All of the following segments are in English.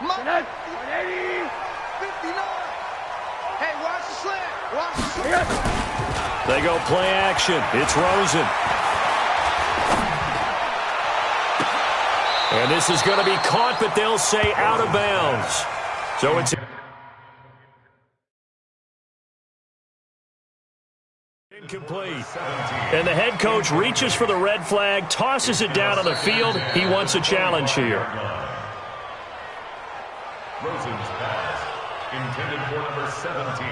180. 59. Hey, watch the slant. Watch the slant. They go play action. It's Rosen. And this is going to be caught, but they'll say out of bounds. So it's incomplete. And the head coach reaches for the red flag, tosses it down on the field. He wants a challenge here. Rosen's pass, intended for number 17,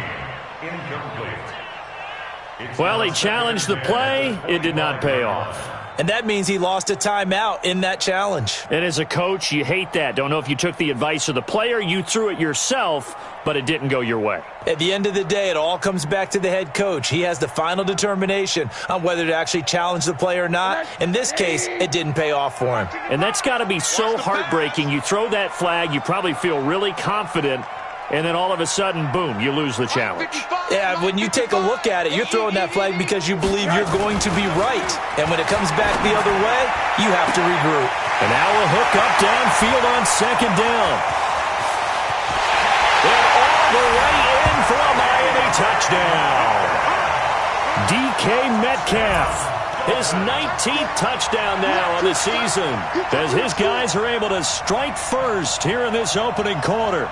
incomplete. Well, he challenged the play. It did not pay off. And that means he lost a timeout in that challenge. And as a coach, you hate that. Don't know if you took the advice of the player, you threw it yourself, but it didn't go your way. At the end of the day, it all comes back to the head coach. He has the final determination on whether to actually challenge the play or not. In this case, it didn't pay off for him. And that's got to be so heartbreaking. You throw that flag, you probably feel really confident, and then all of a sudden, boom, you lose the challenge. Yeah, when you take a look at it, you're throwing that flag because you believe you're going to be right. And when it comes back the other way, you have to regroup. And now a hook up downfield on second down. And all the way in for a Miami touchdown. DK Metcalf, his 19th touchdown now of the season, as his guys are able to strike first here in this opening quarter.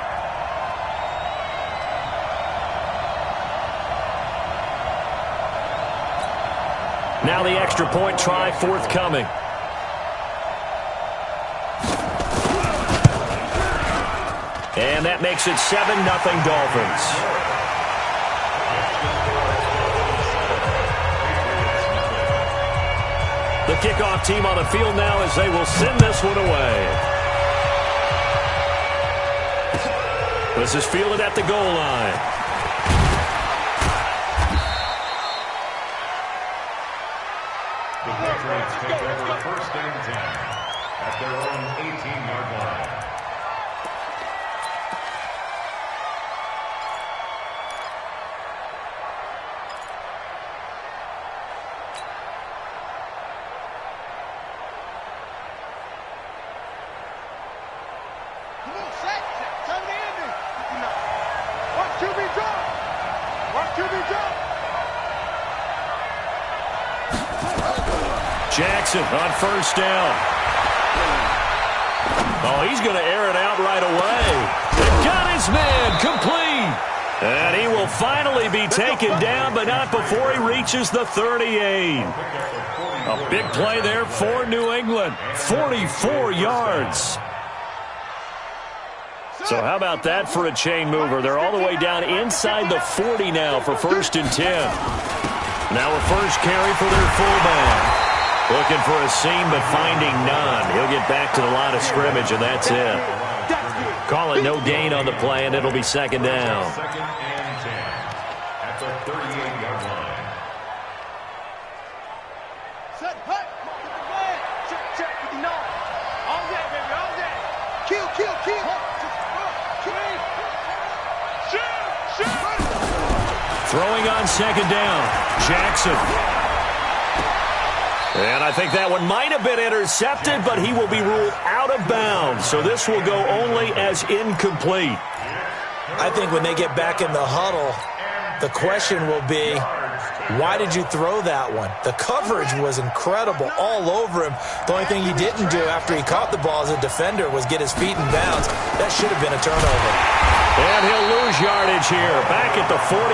Now the extra point try forthcoming. And that makes it 7-0 Dolphins. The kickoff team on the field now as they will send this one away. This is fielded at the goal line. The Patriots take over first and 10 at their own 18-yard line. Come on, sack. Turn the ending. Watch QB drop. Watch QB drop. Jackson on first down. Oh, he's going to air it out right away. They got his man complete. And he will finally be taken down, but not before he reaches the 38. A big play there for New England. 44 yards. So how about that for a chain mover? They're all the way down inside the 40 now for first and 10. Now a first carry for their fullback. Looking for a seam, but finding none. He'll get back to the line of scrimmage, and that's it. Call it no gain on the play, and it'll be second down. Second and 10 at the 38-yard line. Set, hut. Check, check, 59. All day, baby, all day. Kill. Shoot. Throwing on second down. Jackson. And I think that one might have been intercepted, but he will be ruled out of bounds. So this will go only as incomplete. I think when they get back in the huddle, the question will be, why did you throw that one? The coverage was incredible all over him. The only thing he didn't do after he caught the ball as a defender was get his feet in bounds. That should have been a turnover. And he'll lose yardage here, back at the 41.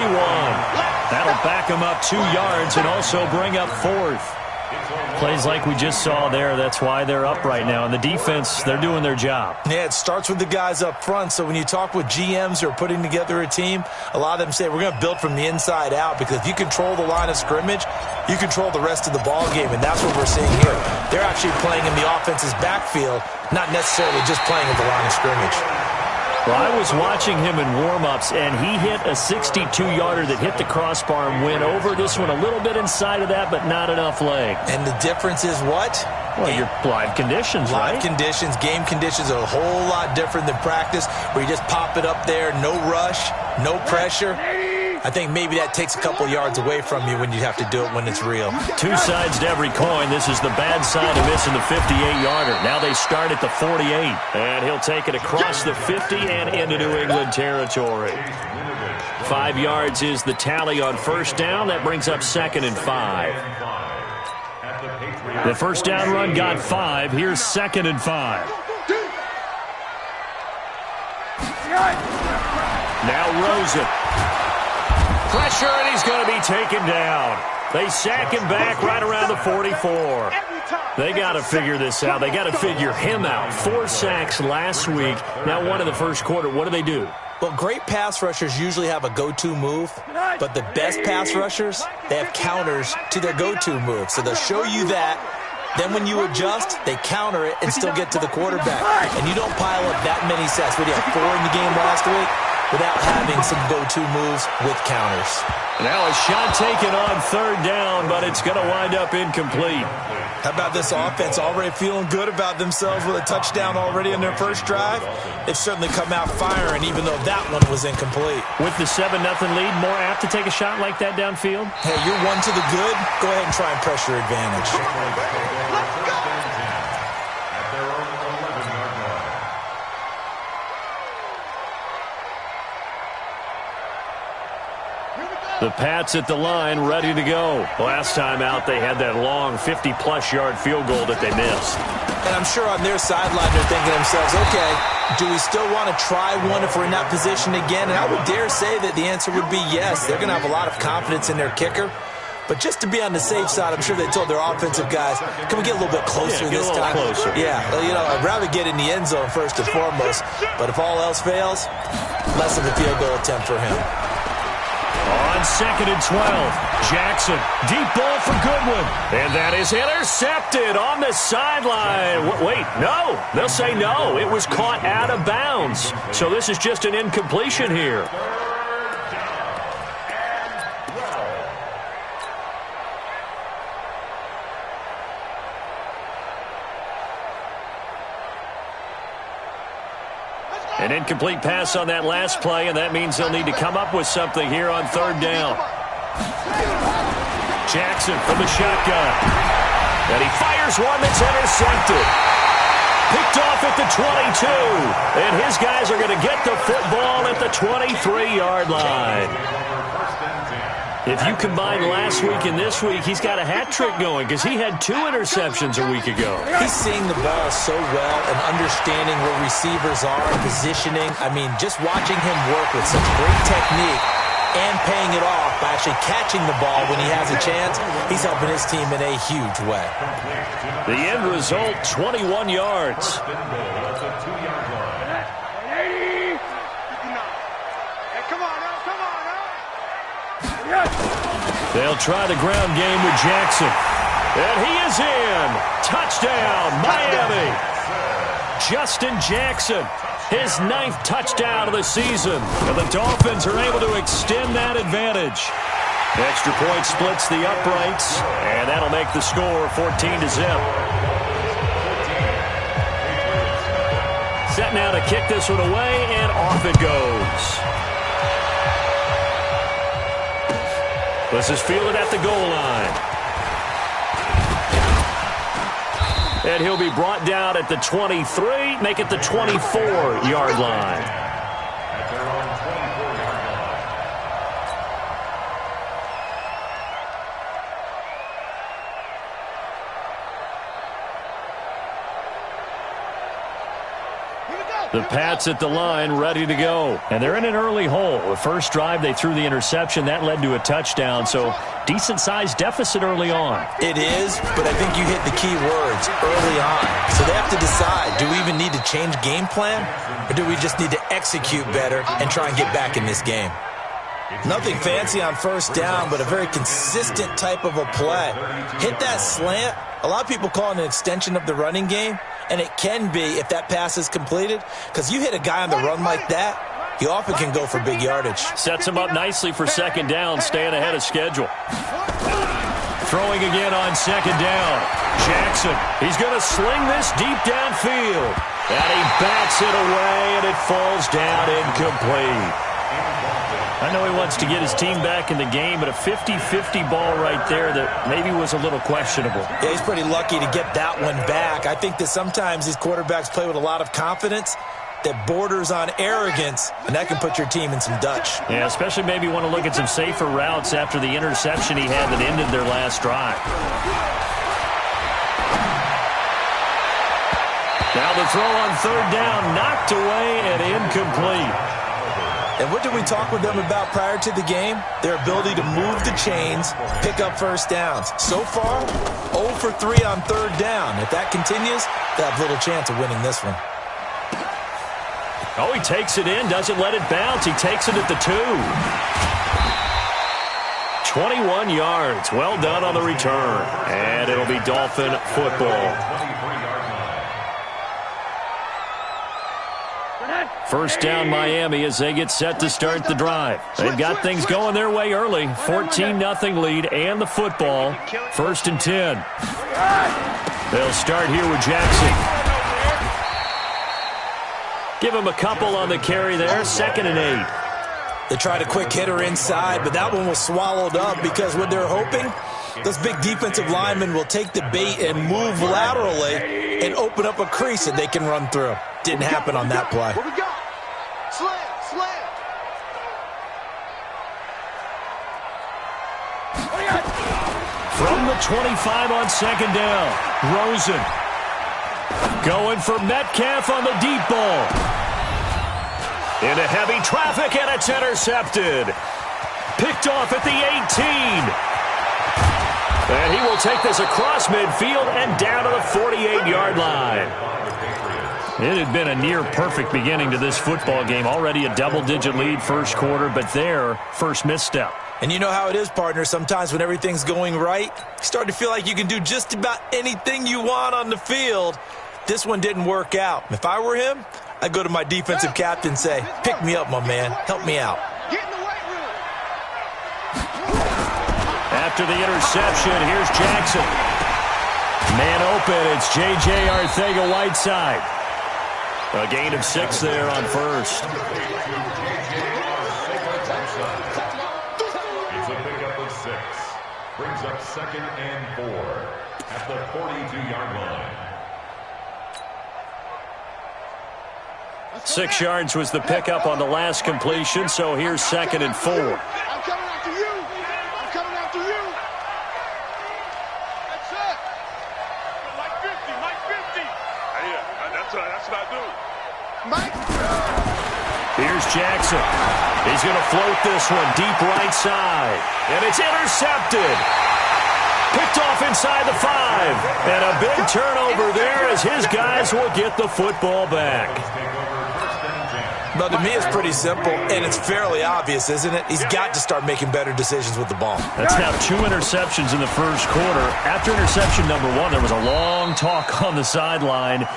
That'll back him up 2 yards and also bring up fourth. Plays like we just saw there, that's why they're up right now. And the defense, they're doing their job. Yeah, it starts with the guys up front. So when you talk with GMs who are putting together a team, a lot of them say we're going to build from the inside out, because if you control the line of scrimmage, you control the rest of the ball game, and that's what we're seeing here. They're actually playing in the offense's backfield, not necessarily just playing at the line of scrimmage. Well, I was watching him in warm-ups, and he hit a 62-yarder that hit the crossbar and went over. This one a little bit inside of that, but not enough leg. And the difference is what? Well, your live conditions, right? Live conditions, game conditions are a whole lot different than practice, where you just pop it up there, no rush, no pressure. I think maybe that takes a couple yards away from you when you have to do it when it's real. Two sides to every coin. This is the bad side of missing the 58-yarder. Now they start at the 48. And he'll take it across the 50 and into New England territory. 5 yards is the tally on first down. That brings up 2nd and 5. The first down run got 5. Here's 2nd and 5. Now Rosen. Pressure, and he's going to be taken down. They sack him back right around the 44. They got to figure this out. They got to figure him out. 4 sacks last week. Now 1 in the first quarter. What do? Well, great pass rushers usually have a go-to move, but the best pass rushers, they have counters to their go-to move. So they'll show you that. Then when you adjust, they counter it and still get to the quarterback. And you don't pile up that many sacks. What do you have, 4 in the game last week? Without having some go-to moves with counters. Now a shot taken on 3rd down, but it's going to wind up incomplete. How about this offense already feeling good about themselves with a touchdown already in their first drive? They've certainly come out firing, even though that one was incomplete. With the 7-0 lead, more apt to take a shot like that downfield? Hey, you're 1 to the good. Go ahead and try and pressure advantage. The Pats at the line, ready to go. Last time out, they had that long 50-plus yard field goal that they missed. And I'm sure on their sideline they're thinking to themselves, okay, do we still want to try one if we're in that position again? And I would dare say that the answer would be yes. They're going to have a lot of confidence in their kicker. But just to be on the safe side, I'm sure they told their offensive guys, can we get a little bit closer this time? Closer. Yeah, I'd rather get in the end zone first and foremost. But if all else fails, less of a field goal attempt for him. On 2nd and 12, Jackson, deep ball for Goodwin. And that is intercepted on the sideline. Wait, no. They'll say no. It was caught out of bounds. So this is just an incompletion here. An incomplete pass on that last play, and that means they'll need to come up with something here on 3rd down. Jackson from the shotgun. And he fires one that's intercepted. Picked off at the 22. And his guys are going to get the football at the 23-yard line. If you combine last week and this week, he's got a hat trick going because he had 2 interceptions a week ago. He's seeing the ball so well and understanding where receivers are, positioning. I mean, just watching him work with such great technique and paying it off by actually catching the ball when he has a chance, he's helping his team in a huge way. The end result, 21 yards. They'll try the ground game with Jackson. And he is in. Touchdown, Miami. Justin Jackson, his 9th touchdown of the season. And the Dolphins are able to extend that advantage. Extra point splits the uprights, and that'll make the score 14-0. Set now to kick this one away, and off it goes. This is fielded at the goal line. And he'll be brought down at the 23, make it the 24-yard line. The Pats at the line, ready to go. And they're in an early hole. The first drive, they threw the interception. That led to a touchdown, so decent-sized deficit early on. It is, but I think you hit the key words, early on. So they have to decide, do we even need to change game plan, or do we just need to execute better and try and get back in this game? Nothing fancy on first down, but a very consistent type of a play. Hit that slant. A lot of people call it an extension of the running game. And it can be if that pass is completed, because you hit a guy on the run like that, he often can go for big yardage. Sets him up nicely for 2nd down, staying ahead of schedule. Throwing again on 2nd down. Jackson, he's going to sling this deep downfield. And he bats it away, and it falls down incomplete. I know he wants to get his team back in the game, but a 50-50 ball right there that maybe was a little questionable. Yeah, he's pretty lucky to get that one back. I think that sometimes these quarterbacks play with a lot of confidence that borders on arrogance, and that can put your team in some Dutch. Yeah, especially maybe want to look at some safer routes after the interception he had that ended their last drive. Now the throw on third down, knocked away and incomplete. And what did we talk with them about prior to the game? Their ability to move the chains, pick up first downs. So far, 0 for 3 on third down. If that continues, they have little chance of winning this one. Oh, he takes it in, doesn't let it bounce. He takes it at the 2. 21 yards. Well done on the return. And it'll be Dolphin football. First down Miami as they get set to start the drive. They've got things going their way early. 14-0 lead and the football. First and 10. They'll start here with Jackson. Give him a couple on the carry there. Second and 8. They tried a quick hitter inside, but that one was swallowed up because what they're hoping, those big defensive linemen will take the bait and move laterally and open up a crease that they can run through. Didn't happen on that play. What we got? Slam. From the 25 on second down, Rosen going for Metcalf on the deep ball. Into heavy traffic, and it's intercepted. Picked off at the 18. And he will take this across midfield and down to the 48-yard line. It had been a near-perfect beginning to this football game. Already a double-digit lead first quarter, but their first misstep. And you know how it is, partner. Sometimes when everything's going right, you start to feel like you can do just about anything you want on the field. This one didn't work out. If I were him, I'd go to my defensive captain and say, pick me up, my man. Help me out. Get in the weight room. After the interception, here's Jackson. Man open, it's J.J. Arcega-Whiteside. A gain of 6 there on first. It's a pickup of 6. Brings up second and 4 at the 42-yard line. 6 yards was the pickup on the last completion, so here's second and 4. I'm coming after you. I'm coming after you. That's it. Like 50. Yeah, that's what I do. Mike. Here's Jackson. He's going to float this one deep right side. And it's intercepted. Picked off inside the 5. And a big turnover there as his guys will get the football back. But to me, it's pretty simple, and it's fairly obvious, isn't it? He's got to start making better decisions with the ball. That's now 2 interceptions in the first quarter. After interception number 1, there was a long talk on the sideline,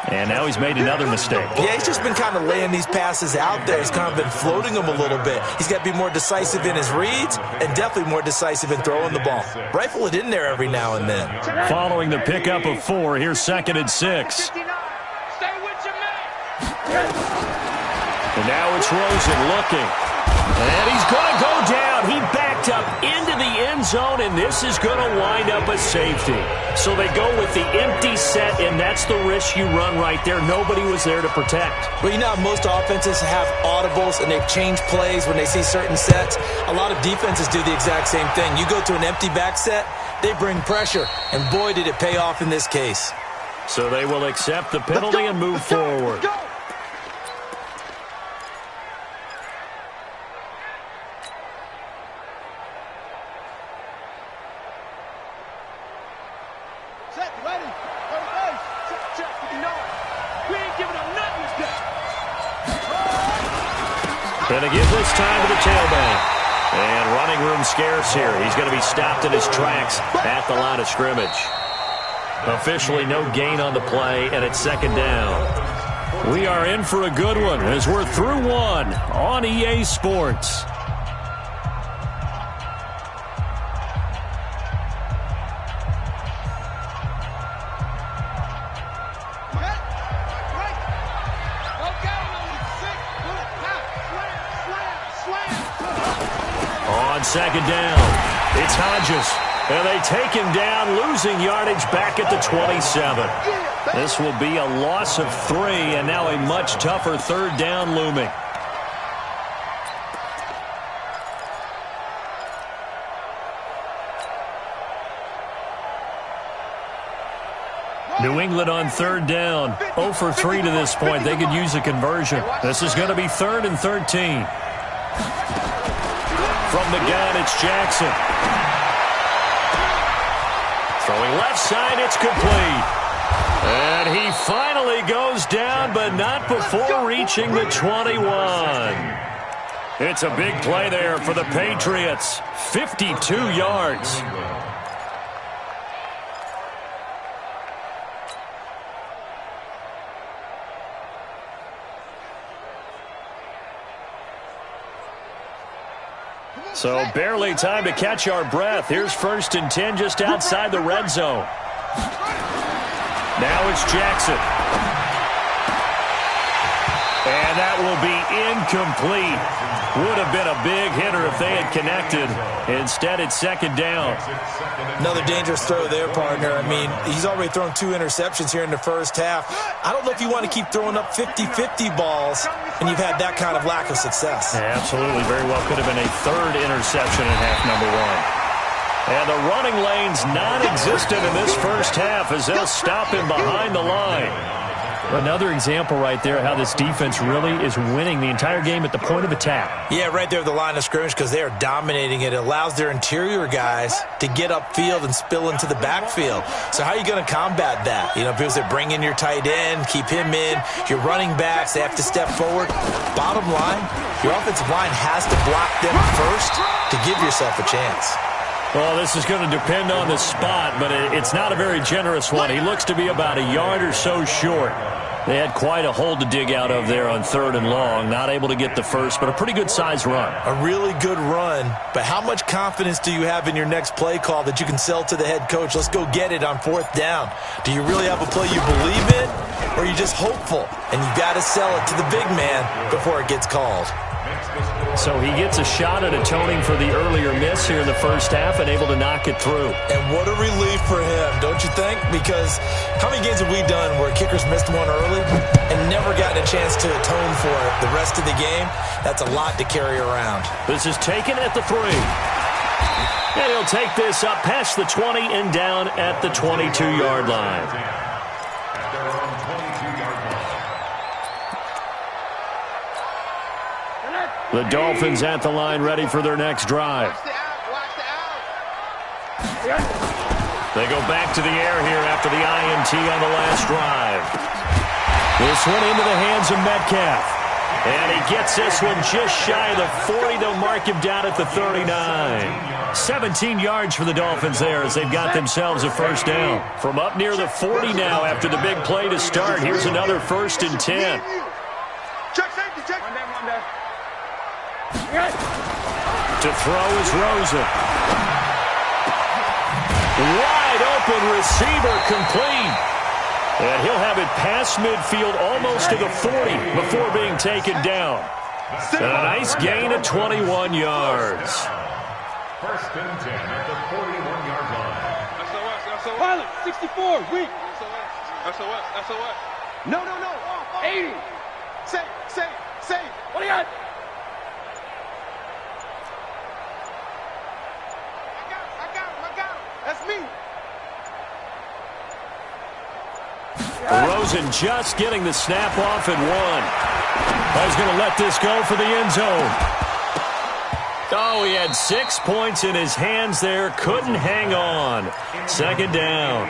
and now he's made another mistake. Yeah, he's just been kind of laying these passes out there. He's kind of been floating them a little bit. He's got to be more decisive in his reads and definitely more decisive in throwing the ball. Rifle it in there every now and then. Following the pickup of 4, here's second and 6. Stay with your man. And now it's Rosen looking. And he's going to go down. He backed up into the end zone, and this is going to wind up a safety. So they go with the empty set, and that's the risk you run right there. Nobody was there to protect. Well, you know how most offenses have audibles, and they've changed plays when they see certain sets. A lot of defenses do the exact same thing. You go to an empty back set, they bring pressure, and boy, did it pay off in this case. So they will accept the penalty and move forward. Let's go. Set, ready. Go to base. Check. We ain't giving up nothing this game. Going to give this time to the tailback. And running room scarce here. He's going to be stopped in his tracks at the line of scrimmage. Officially no gain on the play, and it's second down. We are in for a good one as we're through 1 on EA Sports. second down. It's Hodges. And they take him down, losing yardage back at the 27. This will be a loss of 3, and now a much tougher third down looming. New England on third down. 0 for 3 to this point. They could use a conversion. This is going to be 3rd and 13. From the gun, it's Jackson. Throwing left side, it's complete. And he finally goes down, but not before reaching the 21. It's a big play there for the Patriots. 52 yards. So barely time to catch our breath. Here's 1st and 10 just outside the red zone. Now it's Jackson. And that will be incomplete. Would have been a big hitter if they had connected. Instead, it's 2nd down. Another dangerous throw there, partner. I mean, he's already thrown 2 interceptions here in the first half. I don't know if you want to keep throwing up 50-50 balls and you've had that kind of lack of success. Yeah, absolutely. Very well could have been a 3rd interception in half number 1. And the running lane's non-existent in this first half as they'll stop him behind the line. Another example right there how this defense really is winning the entire game at the point of attack. Yeah, right there at the line of scrimmage because they are dominating it. It allows their interior guys to get upfield and spill into the backfield. So how are you going to combat that? You know, because they bring in your tight end, keep him in. Your running backs, they have to step forward. Bottom line, your offensive line has to block them first to give yourself a chance. Well, this is going to depend on the spot, but it's not a very generous one. He looks to be about a yard or so short. They had quite a hole to dig out of there on 3rd and long. Not able to get the first, but a pretty good-sized run. A really good run, but how much confidence do you have in your next play call that you can sell to the head coach? Let's go get it on 4th down. Do you really have a play you believe in, or are you just hopeful? And you've got to sell it to the big man before it gets called. So he gets a shot at atoning for the earlier miss here in the first half and able to knock it through. And what a relief for him, don't you think? Because how many games have we done where kickers missed one early and never gotten a chance to atone for it the rest of the game? That's a lot to carry around. This is taken at the 3. And he'll take this up past the 20 and down at the 22-yard line. The Dolphins at the line ready for their next drive. They go back to the air here after the INT on the last drive. This one into the hands of Metcalf. And he gets this one just shy of the 40. They'll mark him down at the 39. 17 yards for the Dolphins there as they've got themselves a first down. From up near the 40 now after the big play to start. Here's another 1st and 10. To throw is Rosen. Wide open receiver complete. And he'll have it past midfield almost to the 40 before being taken down. And a nice gain of 21 yards. 1st and 10 at the 41-yard line. Pilot, 64, weak. SOS. No. 80. Say. What do you got? I got him. That's me. Rosen just getting the snap off and 1. I was going to let this go for the end zone. Oh, he had 6 points in his hands there. Couldn't hang on. 2nd down.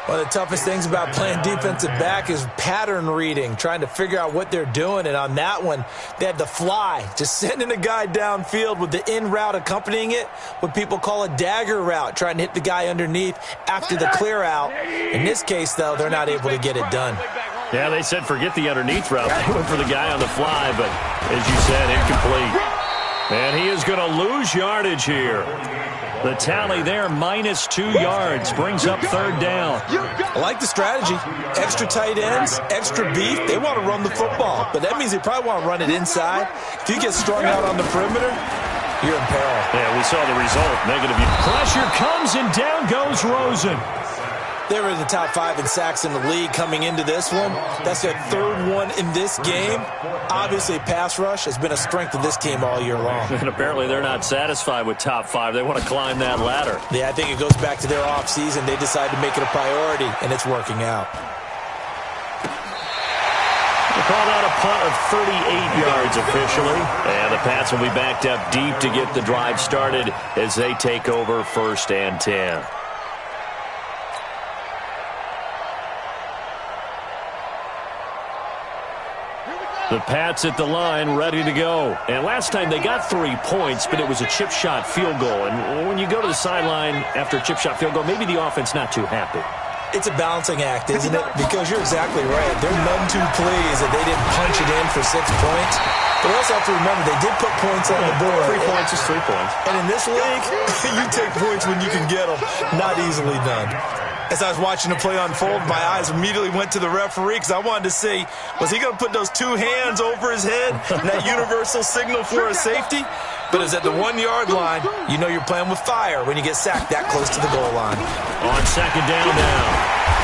One of the toughest things about playing defensive back is pattern reading, trying to figure out what they're doing. And on that one, they had the fly, just sending a guy downfield with the in route accompanying it, what people call a dagger route, trying to hit the guy underneath after the clear out. In this case, though, they're not able to get it done. Yeah, they said forget the underneath route. They went for the guy on the fly, but as you said, incomplete. And he is going to lose yardage here. The tally there, -2 yards, brings up 3rd down. I like the strategy. Extra tight ends, extra beef. They want to run the football, but that means they probably want to run it inside. If you get strung out on the perimeter, you're in peril. Yeah, we saw the result. Negative. Pressure comes, and down goes Rosen. They were in the top 5 in sacks in the league coming into this one. That's their 3rd one in this game. Obviously, pass rush has been a strength of this team all year long. And apparently they're not satisfied with top 5. They want to climb that ladder. Yeah, I think it goes back to their offseason. They decided to make it a priority, and it's working out. They called out a punt of 38 yards officially. And the Pats will be backed up deep to get the drive started as they take over 1st and 10. The Pats at the line, ready to go. And last time they got 3 points, but it was a chip shot field goal. And when you go to the sideline after a chip shot field goal, maybe the offense not too happy. It's a balancing act, isn't it? Because you're exactly right. They're none too pleased that they didn't punch it in for 6 points. But we also have to remember they did put points on the board. 3 points is 3 points. And in this league, you take points when you can get them. Not easily done. As I was watching the play unfold, my eyes immediately went to the referee because I wanted to see, was he going to put those 2 hands over his head and that universal signal for a safety? But it's at the 1-yard line. You know you're playing with fire when you get sacked that close to the goal line. On 2nd down now,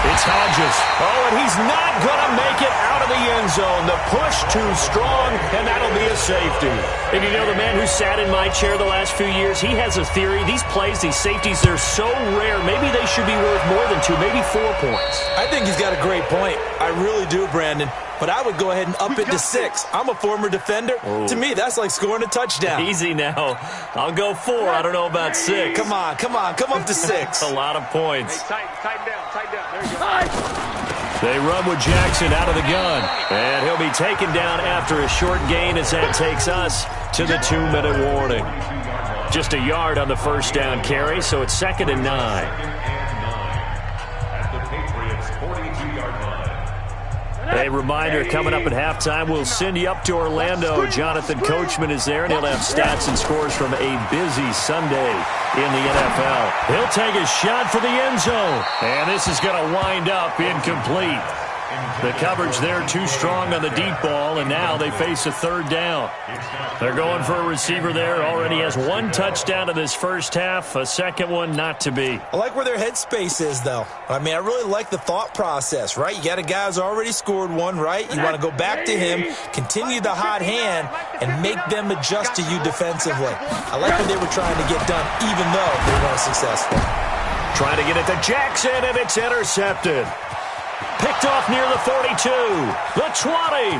it's Hodges. Oh, and he's not going to make it out of the end zone. The push too strong, and that'll be a safety. And you know, the man who sat in my chair the last few years, he has a theory. These plays, these safeties, they're so rare. Maybe they should be worth more than 2, maybe 4 points. I think he's got a great point. I really do, Brandon. But I would go ahead and up it to 6. I'm a former defender. Ooh. To me, that's like scoring a touchdown. Easy now. I'll go 4. I don't know about 6. Come on. Come up to 6. A lot of points. Hey, tighten down. There you go. They run with Jackson out of the gun. And he'll be taken down after a short gain as that takes us to the 2-minute warning. Just a yard on the 1st down carry, so it's 2nd and 9. A reminder, coming up at halftime, we'll send you up to Orlando. Jonathan Coachman is there, and he'll have stats and scores from a busy Sunday in the NFL. He'll take a shot for the end zone, and this is going to wind up incomplete. The coverage there too strong on the deep ball, and now they face a 3rd down. They're going for a receiver there. Already has 1 touchdown in this first half, a 2nd one not to be. I like where their headspace is, though. I mean, I really like the thought process, right? You got a guy who's already scored 1, right? You want to go back to him, continue the hot hand, and make them adjust to you defensively. I like what they were trying to get done, even though they weren't successful. Trying to get it to Jackson, and it's intercepted. Picked off near the 42, the 20,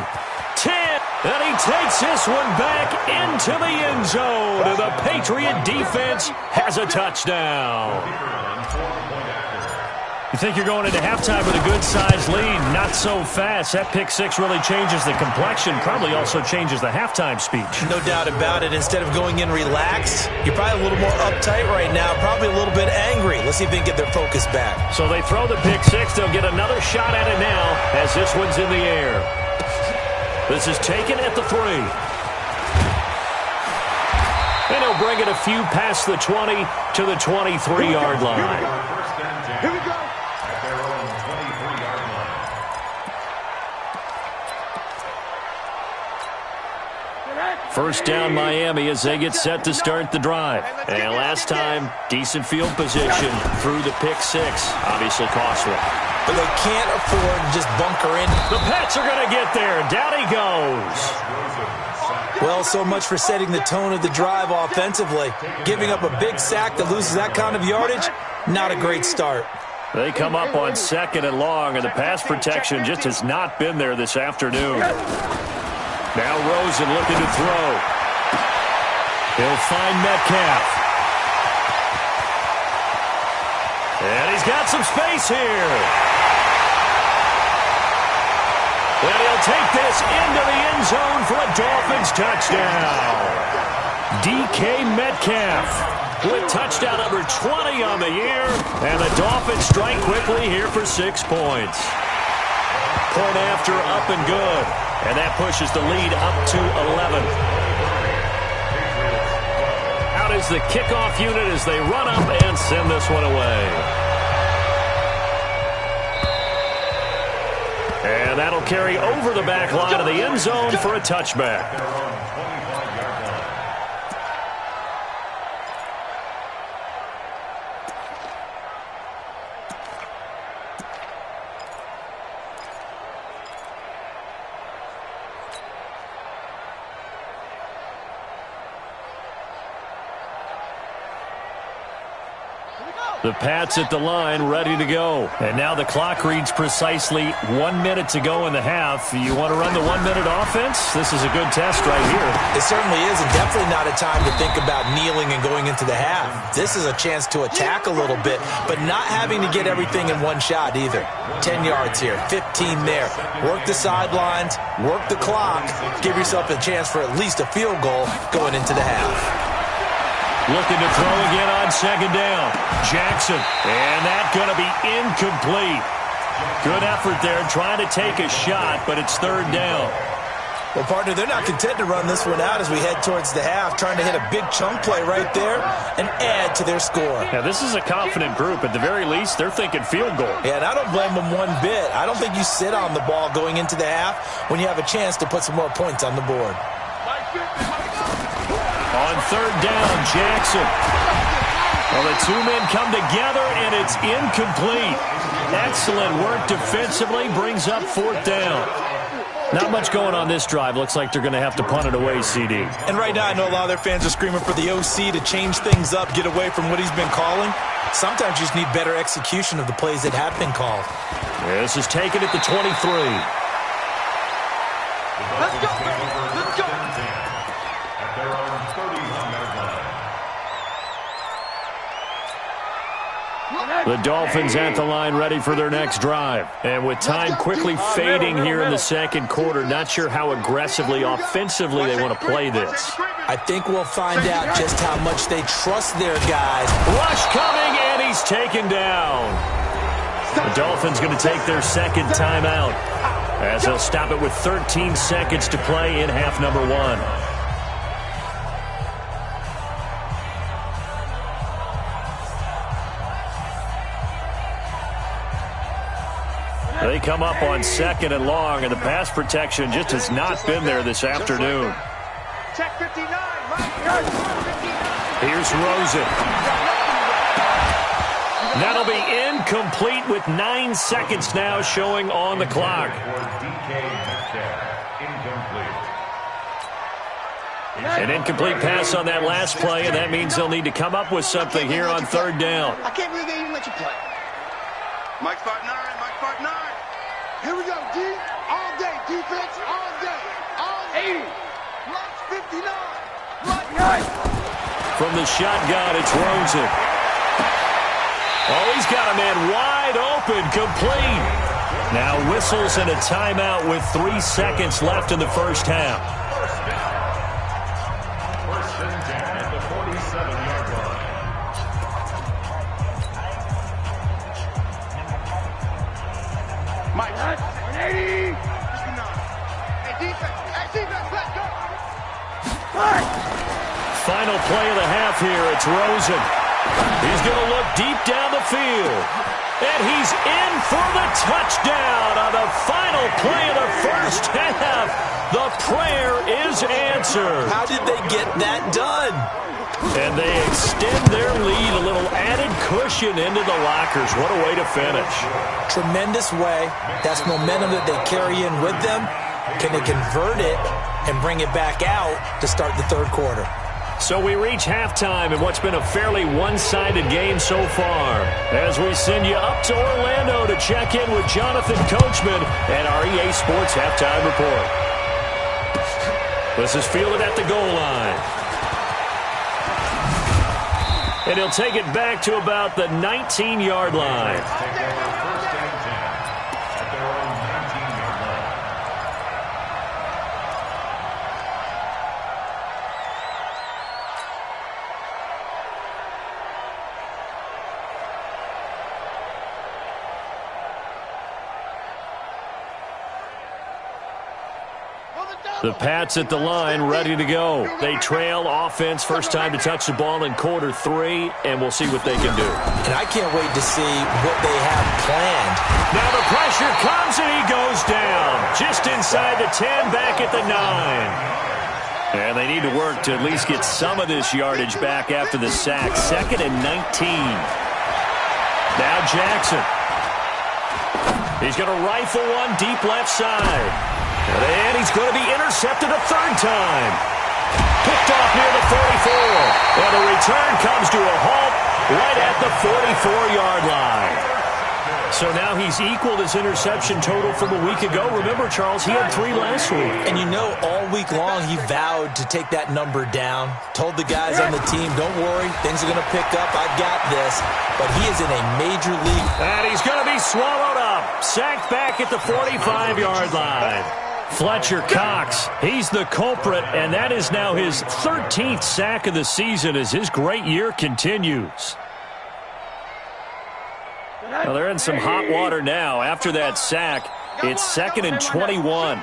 10, and he takes this one back into the end zone. And the Patriot defense has a touchdown. You think you're going into halftime with a good-sized lead. Not so fast. That pick 6 really changes the complexion, probably also changes the halftime speech. No doubt about it. Instead of going in relaxed, you're probably a little more uptight right now, probably a little bit angry. Let's see if they can get their focus back. So they throw the pick 6. They'll get another shot at it now as this one's in the air. This is taken at the 3. And he'll bring it a few past the 20 to the 23-yard line. Here we go. First down Miami as they get set to start the drive. And last time, decent field position through the pick 6. Obviously costly. But they can't afford to just bunker in. The Pats are going to get there. Down he goes. Well, so much for setting the tone of the drive offensively. Giving up a big sack that loses that kind of yardage, not a great start. They come up on 2nd and long, and the pass protection just has not been there this afternoon. Now Rosen looking to throw. He'll find Metcalf. And he's got some space here. And he'll take this into the end zone for a Dolphins touchdown. DK Metcalf with touchdown number 20 on the year. And the Dolphins strike quickly here for 6 points. Point after, up and good. And that pushes the lead up to 11. Out is the kickoff unit as they run up and send this one away. And that'll carry over the back line of the end zone for a touchback. The Pats at the line, ready to go. And now the clock reads precisely 1 minute to go in the half. You want to run the 1 minute offense? This is a good test right here. It certainly is, and definitely not a time to think about kneeling and going into the half. This is a chance to attack a little bit, but not having to get everything in one shot either. 10 yards here, 15 there. Work the sidelines, work the clock, give yourself a chance for at least a field goal going into the half. Looking to throw again on second down. Jackson, and that's going to be incomplete. Good effort there, trying to take a shot, but it's third down. Well, partner, they're not content to run this one out as we head towards the half, trying to hit a big chunk play right there and add to their score. Now, this is a confident group. At the very least, they're thinking field goal. Yeah, and I don't blame them one bit. I don't think you sit on the ball going into the half when you have a chance to put some more points on the board. On third down, Jackson. Well, the two men come together, and it's incomplete. Excellent work defensively, brings up fourth down. Not much going on this drive. Looks like they're going to have to punt it away, CD. And right now, I know a lot of their fans are screaming for the OC to change things up, get away from what he's been calling. Sometimes you just need better execution of the plays that have been called. This is taken at the 23. Let's go, baby. Let's go. At their own 31-yard line. The Dolphins at the line, ready for their next drive. And with time quickly fading here in the second quarter, not sure how aggressively, offensively they want to play this. I think we'll find out just how much they trust their guys. Rush coming, and he's taken down. The Dolphins going to take their second timeout as they'll stop it with 13 seconds to play in half number one. They come up on second and long, and the pass protection just has not been there this afternoon. Check 59. Here's Rosen. That'll be incomplete with 9 seconds now showing on the clock. An incomplete pass on that last play, and that means they'll need to come up with something here on third down. I can't believe they even let you play. Mike 5'9", Mike 5'9". Here we go, D. All day, defense, all day. All day. Mike 59. Mike 9. From the shotgun, it's Rosen. Oh, he's got a man wide open, complete. Now whistles and a timeout with 3 seconds left in the first half. First and 10 at the 47-yard line. Mike 180. 59. Hey, defense, let's go. Final play of the half here, it's Rosen. He's going to look deep down the field. And he's in for the touchdown on the final play of the first half. The prayer is answered. How did they get that done? And they extend their lead, a little added cushion into the lockers. What a way to finish. Tremendous way. That's momentum that they carry in with them. Can they convert it and bring it back out to start the third quarter? So we reach halftime in what's been a fairly one-sided game so far, as we send you up to Orlando to check in with Jonathan Coachman and our EA Sports Halftime Report. This is fielded at the goal line. And he'll take it back to about the 19-yard line. Take over first and 10 at their own 19-yard line. The Pats at the line, ready to go. They trail offense, first time to touch the ball in quarter three, and we'll see what they can do. And I can't wait to see what they have planned. Now the pressure comes, and he goes down. Just inside the 10, back at the 9. And they need to work to at least get some of this yardage back after the sack. Second and 19. Now Jackson. He's going to rifle one deep left side. And he's going to be intercepted a third time. Picked off near the 44. And the return comes to a halt right at the 44-yard line. So now he's equaled his interception total from a week ago. Remember, Charles, he had 3 last week. And you know, all week long he vowed to take that number down. Told the guys on the team, don't worry, things are going to pick up. I've got this. But he is in a major league. And he's going to be swallowed up. Sacked back at the 45-yard line. Fletcher Cox, he's the culprit, and that is now his 13th sack of the season as his great year continues. Well, they're in some hot water now. After that sack, it's 2nd and 21.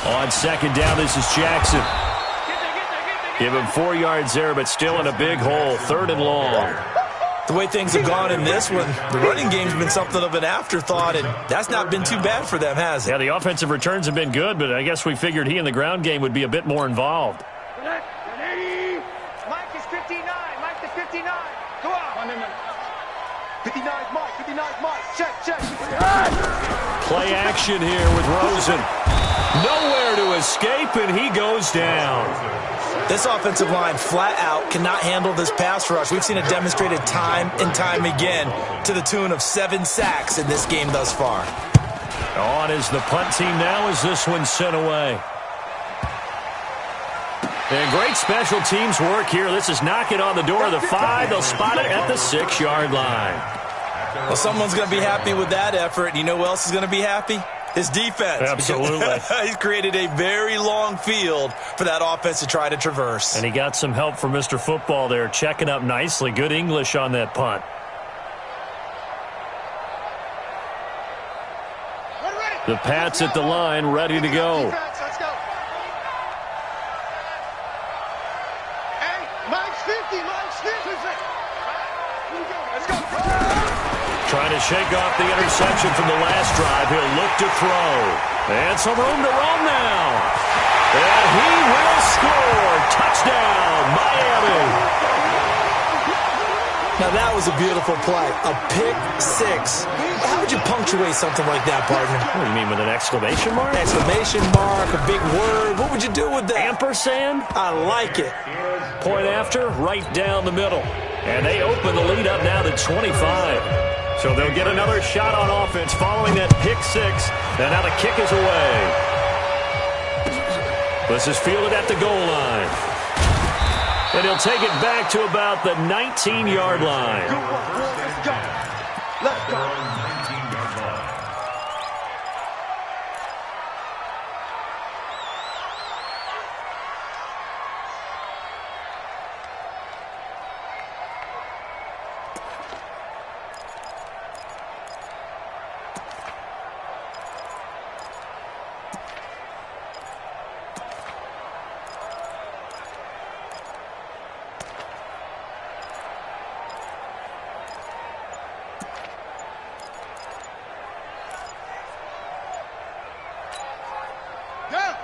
On 2nd down, this is Jackson. Give him 4 yards there, but still in a big hole. 3rd and long. The way things have gone in this one, the running game's been something of an afterthought, and that's not been too bad for them, has it? Yeah, the offensive returns have been good, but I guess we figured he in the ground game would be a bit more involved. Mike is 59. Mike is 59. Go on. 59 Mike. 59 Mike. Check. Play action here with Rosen. Nowhere to escape, and he goes down. This offensive line flat out cannot handle this pass rush. We've seen it demonstrated time and time again to the tune of 7 sacks in this game thus far. On is the punt team now as this one's sent away. And great special teams work here. This is knocking on the door of the 5. They'll spot it at the 6-yard line. Well, someone's going to be happy with that effort. And you know who else is going to be happy? His defense. Absolutely. He's created a very long field for that offense to try to traverse. And he got some help from Mr. Football there, checking up nicely. Good English on that punt. The Pats at the line, ready to go. Let's go. Hey, Mike's 50. Mike's 50. Let's go. Trying to shake off the interception from the last drive. He'll look to throw. And some room to run now. And he will score. Touchdown, Miami. Now, that was a beautiful play. A pick 6. How would you punctuate something like that, partner? What do you mean, with an exclamation mark? Exclamation mark, a big word. What would you do with that? Ampersand? I like it. Point after, right down the middle. And they open the lead up now to 25. So they'll get another shot on offense following that pick 6. And now the kick is away. This is fielded at the goal line. And he'll take it back to about the 19-yard line. Let's go. Let's go.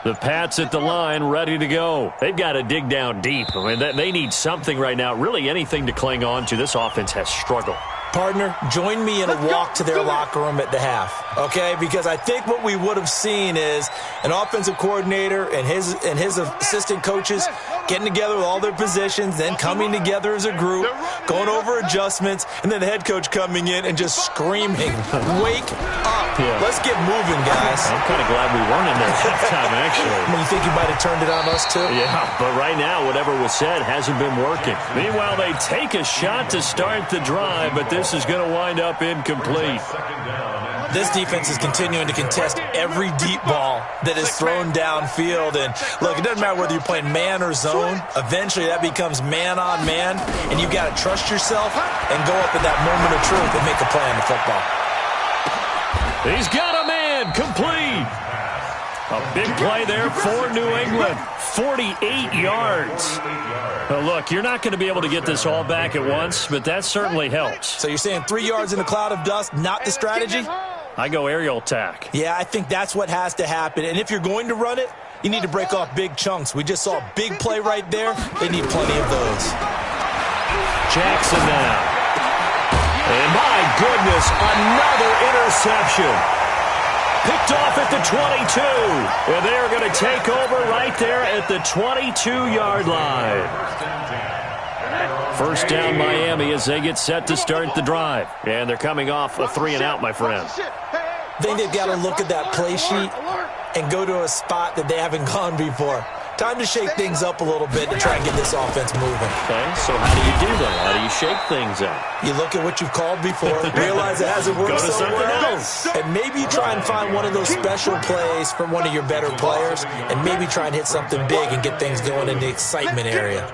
The Pats at the line, ready to go. They've got to dig down deep. I mean, they need something right now, really anything to cling on to. This offense has struggled. Partner, join me in a walk to their locker room at the half, okay? Because I think what we would have seen is an offensive coordinator and his assistant coaches getting together with all their positions, then coming together as a group, going over adjustments, and then the head coach coming in and just screaming, "Wake up. Yeah. Let's get moving, guys." I'm kind of glad we weren't in there halftime, actually. I mean, you think you might have turned it on us, too? Yeah, but right now, whatever was said hasn't been working. Meanwhile, they take a shot to start the drive, but this is going to wind up incomplete. This defense is continuing to contest every deep ball that is thrown downfield. And, look, it doesn't matter whether you're playing man or zone. Eventually, that becomes man-on-man, and you've got to trust yourself and go up at that moment of truth and make a play on the football. He's got a man, complete. A big play there for New England. 48 yards. Well, look, you're not going to be able to get this all back at once, but that certainly helps. So you're saying 3 yards in a cloud of dust, not the strategy? I go aerial attack. Yeah, I think that's what has to happen. And if you're going to run it, you need to break off big chunks. We just saw a big play right there. They need plenty of those. Jackson now. And my goodness, another interception. Picked off at the 22. And they're going to take over right there at the 22-yard line. First down, Miami, as they get set to start the drive. And they're coming off a 3-and-out, my friend. I think they've got to look at that play sheet and go to a spot that they haven't gone before. Time to shake things up a little bit to try and get this offense moving. Okay, so how do you do that? How do you shake things up? You look at what you've called before, realize it hasn't worked somewhere else, and maybe try and find one of those special plays from one of your better players, and maybe try and hit something big and get things going in the excitement area.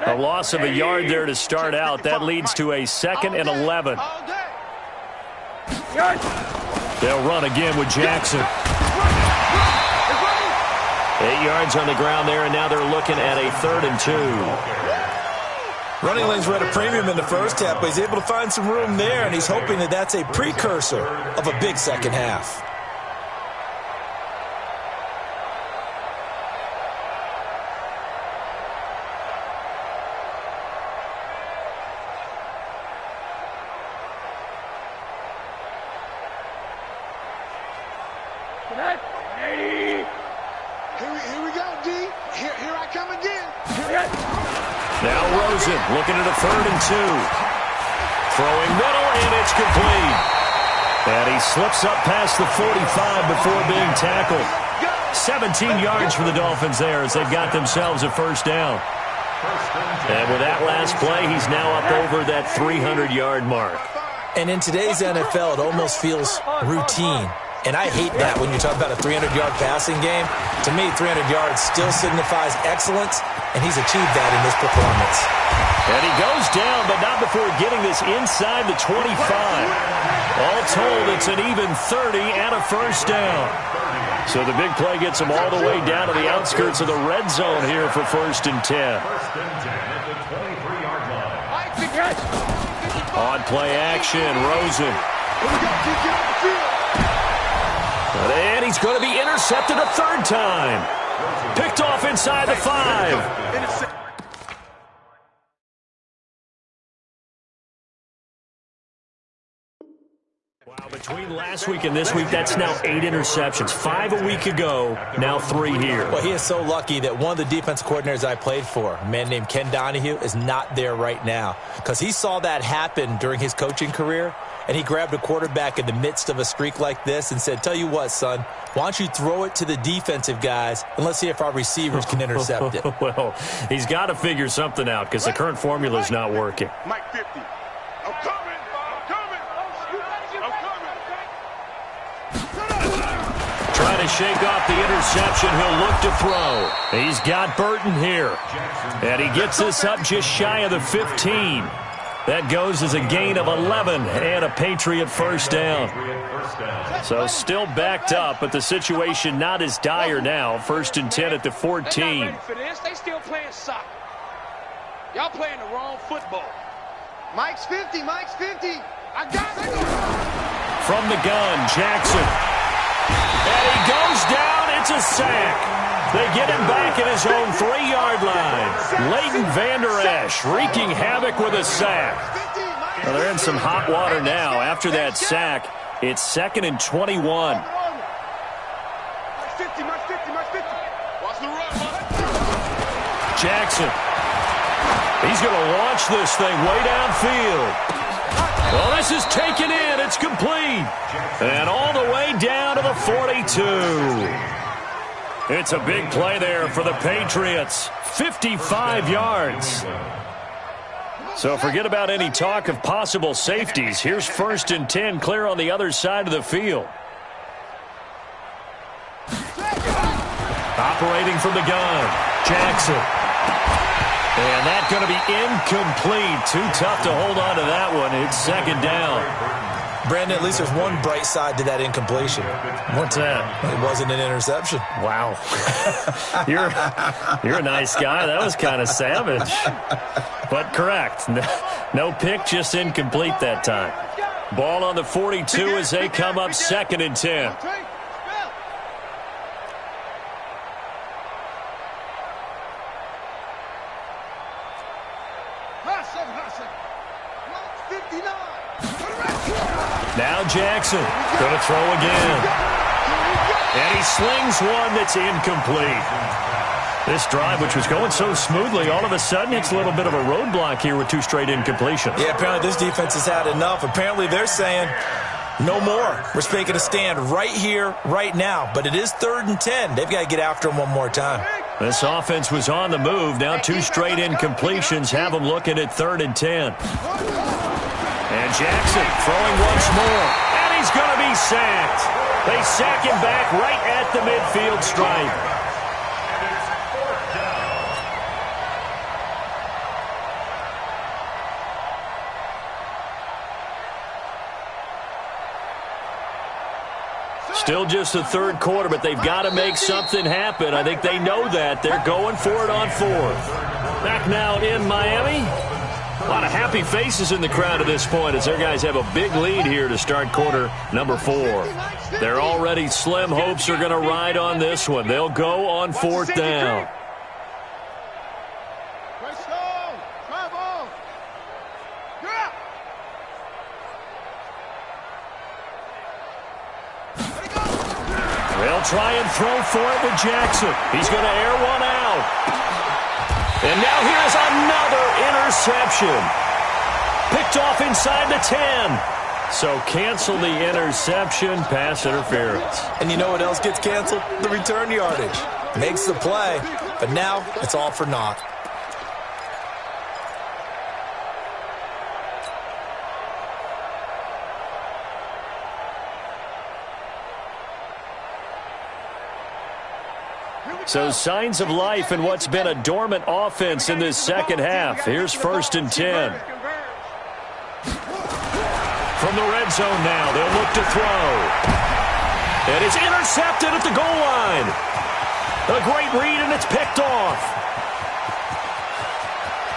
A loss of a yard there to start out. That leads to a 2nd and 11. They'll run again with Jackson. 8 yards on the ground there, and now they're looking at a 3rd and 2. Running lanes were at a premium in the first half, but he's able to find some room there, and he's hoping that that's a precursor of a big second half. Here we go, D. Here I come again. Now Rosen looking at a 3rd and 2. Throwing middle, and it's complete. And he slips up past the 45 before being tackled. 17 yards for the Dolphins there as they've got themselves a first down. And with that last play, he's now up over that 300-yard mark. And in today's NFL, it almost feels routine. And I hate that when you talk about a 300-yard passing game. To me, 300 yards still signifies excellence, and he's achieved that in this performance. And he goes down, but not before getting this inside the 25. All told, it's an even 30 and a first down. So the big play gets him all the way down to the outskirts of the red zone here for 1st and 10. On play action, Rosen. And he's going to be intercepted a 3rd time. Picked off inside the 5. Wow, between last week and this week, that's now 8 interceptions. 5 a week ago, now 3 here. Well, he is so lucky that one of the defense coordinators I played for, a man named Ken Donahue, is not there right now. Because he saw that happen during his coaching career, and he grabbed a quarterback in the midst of a streak like this and said, tell you what, son, why don't you throw it to the defensive guys, and let's see if our receivers can intercept it. Well, he's got to figure something out because the current formula is not working. Mike 50. I'm coming. Trying to shake off the interception. He'll look to throw. He's got Burton here. And he gets this up just shy of the 15. That goes as a gain of 11 and a Patriot first down. So still backed up, but the situation not as dire now. 1st and 10 at the 14. They're not ready for this. They still playing soccer. Y'all playing the wrong football. Mike's 50. Mike's 50. I got it. From the gun, Jackson. And he goes down. It's a sack. They get him back at his own 3-yard line. Leighton Vander Esch wreaking havoc with a sack. Well, they're in some hot water now. After that sack, it's 2nd and 21. Jackson. He's going to launch this thing way downfield. Well, this is taken in. It's complete. And all the way down to the 42. It's a big play there for the Patriots. 55 yards. So forget about any talk of possible safeties. Here's 1st and 10 clear on the other side of the field. Operating from the gun, Jackson. And that's going to be incomplete. Too tough to hold on to that one. It's 2nd down. Brandon, at least there's one bright side to that incompletion. What's that? It wasn't an interception. Wow. You're a nice guy. That was kind of savage. But correct. No pick, just incomplete that time. Ball on the 42 as they come up 2nd and 10. Now Jackson going to throw again. And he slings one that's incomplete. This drive, which was going so smoothly, all of a sudden it's a little bit of a roadblock here with 2 straight incompletions. Yeah, apparently this defense has had enough. Apparently they're saying no more. We're making a stand right here, right now. But it is 3rd and 10. They've got to get after him one more time. This offense was on the move. Now 2 straight incompletions have them looking at 3rd and 10. And Jackson throwing once more. And he's going to be sacked. They sack him back right at the midfield stripe. Still just the 3rd quarter, but they've got to make something happen. I think they know that. They're going for it on 4th. Back now in Miami. A lot of happy faces in the crowd at this point as their guys have a big lead here to start quarter number 4. Their already slim hopes are going to ride on this one. They'll go on 4th down. They'll try and throw for it with Jackson. He's going to air one out. And now here's another interception. Picked off inside the 10. So cancel the interception, pass interference. And you know what else gets canceled? The return yardage. Makes the play, but now it's all for naught. So signs of life in what's been a dormant offense in this second half. Here's 1st and 10. From the red zone now, they'll look to throw. And it's intercepted at the goal line. A great read, and it's picked off.